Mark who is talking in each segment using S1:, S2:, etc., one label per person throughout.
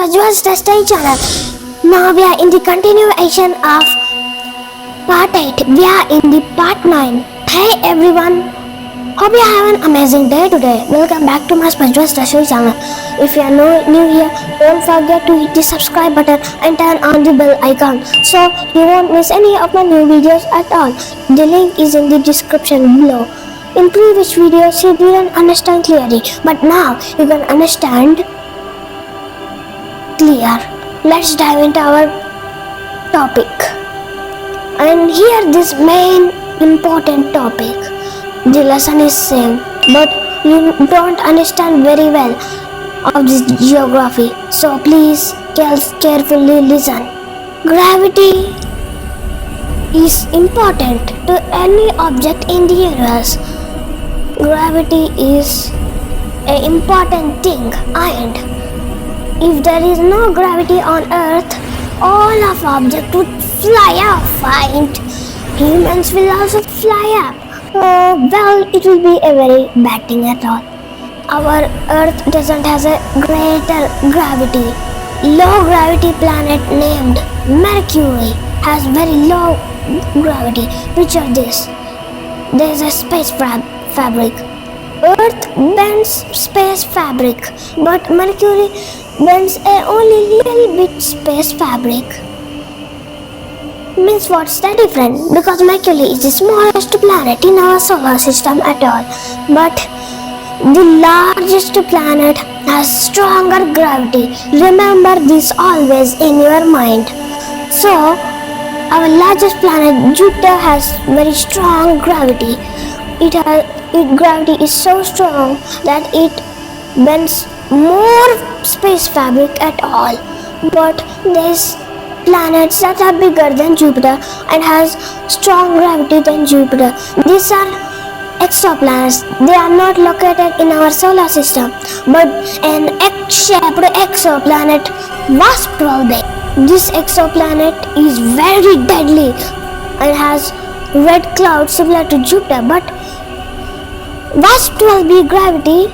S1: Prajwal's Testing channel. Now we are in the continuation of part 8. We are in the part 9. Hey everyone, hope you have an amazing day today. Welcome back to my Prajwal's Testing channel. If you are new here, don't forget to hit the subscribe button and turn on the bell icon so you won't miss any of my new videos at all. The link is in the description below. In previous videos, you didn't understand clearly, but now you can understand clear. Let's dive into our topic. And here this main important topic. The lesson is same, but you don't understand very well of this geography. So please carefully listen. Gravity is important to any object in the universe. Gravity is an important thing, and if there is no gravity on Earth, all of objects would fly off and humans will also fly up. Well, it will be a very bad thing at all. Our Earth doesn't have a greater gravity. Low gravity planet named Mercury has very low gravity. Picture this. There is a space fabric. Earth bends space fabric, but Mercury bends a only little bit space fabric. Means what's the difference? Because Mercury is the smallest planet in our solar system at all, but the largest planet has stronger gravity. Remember this always in your mind. So, our largest planet Jupiter has very strong gravity. Its gravity is so strong that it bends more space fabric at all. But there's planets that are bigger than Jupiter and has strong gravity than Jupiter. These are exoplanets. They are not located in our solar system, but an X-shaped exoplanet WASP-12b. This exoplanet is very deadly and has red clouds similar to Jupiter, but WASP-12b gravity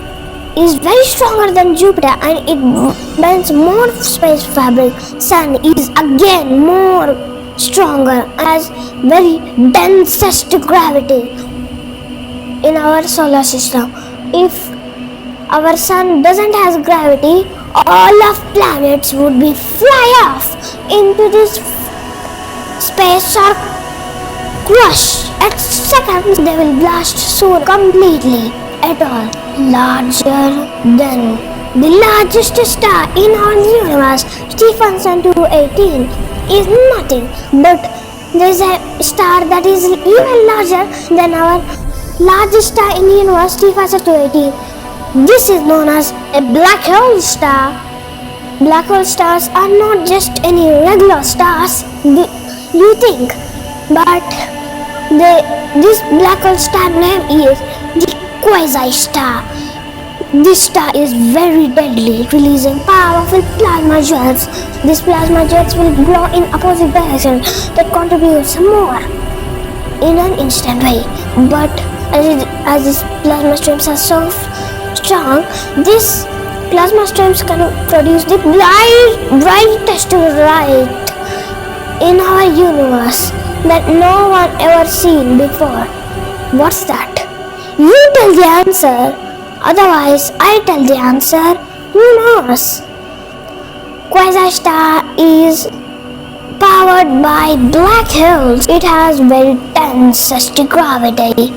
S1: is very stronger than Jupiter and it bends more space fabric. Sun is again more stronger, has very densest gravity in our solar system. If our sun doesn't have gravity, all of planets would be fly off into this space or crush. At seconds they will blast soon completely at all. Larger than the largest star in our universe, Stephenson 218, is nothing, but there is a star that is even larger than our largest star in the universe, Stephenson 218. This is known as a black hole star. Black hole stars are not just any regular stars you think, but this black hole star name is the quasi-star. This star is very deadly, releasing powerful plasma jets. These plasma jets will blow in opposite directions that contributes more in an instant way. But as these plasma streams are so strong, these plasma streams can produce the brightest light in our universe that no one ever seen before. What's that? You tell the answer. Otherwise, I tell the answer. Who knows? Quasi-star is powered by black holes. It has very densest gravity.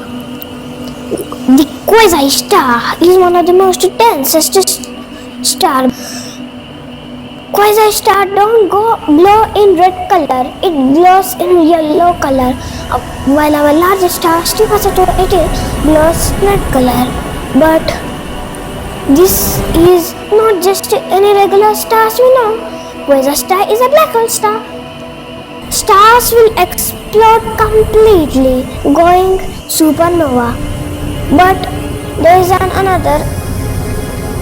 S1: The quasi-star is one of the most densest stars. Quasi-star don't glow in red color. It glows in yellow color. While our largest star, Stephenson 218, glows red color. But this is not just any regular stars we know. Quasi-star is a black hole star. Stars will explode completely, going supernova. But there is another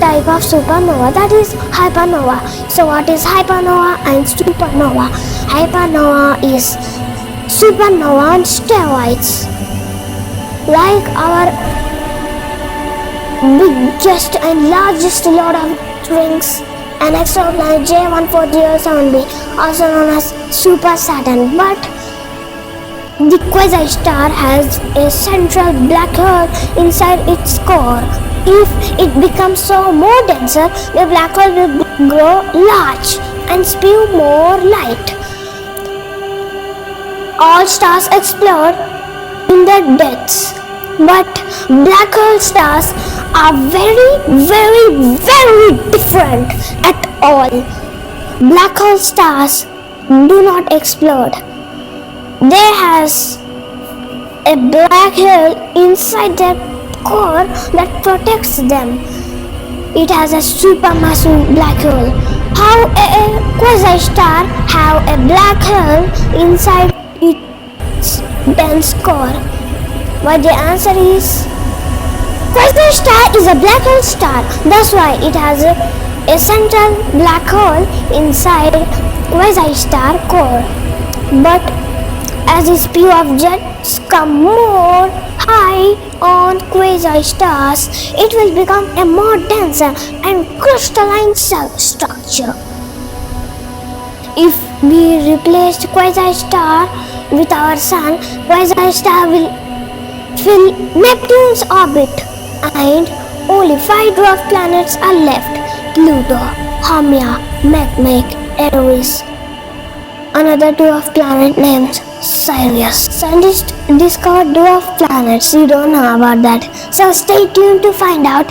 S1: type of supernova, that is hypernova. So what is hypernova and supernova? Hypernova is supernova on steroids. Like our biggest and largest Lord of the Rings an exoplanet J1407b, also known as Super Saturn. But the quasi-star has a central black hole inside its core. If it becomes so more denser, the black hole will grow large and spew more light. All stars explode in their deaths, but black hole stars are very, very, very different at all. Black hole stars do not explode. They has a black hole inside their core that protects them. It has a supermassive black hole. How a quasi-star have a black hole inside its dense core? Why, the answer is quasi-star is a black hole star. That's why it has a central black hole inside quasi-star core. But as the speed of jets come more high on quasi-stars, it will become a more denser and crystalline cell structure. If we replace quasi-star with our sun, quasi-star will fill Neptune's orbit and only 5 dwarf planets are left: Pluto, Haumea, Makemake, Eris. Another dwarf planet named Sirius. Scientists discovered dwarf planets. You don't know about that. So stay tuned to find out.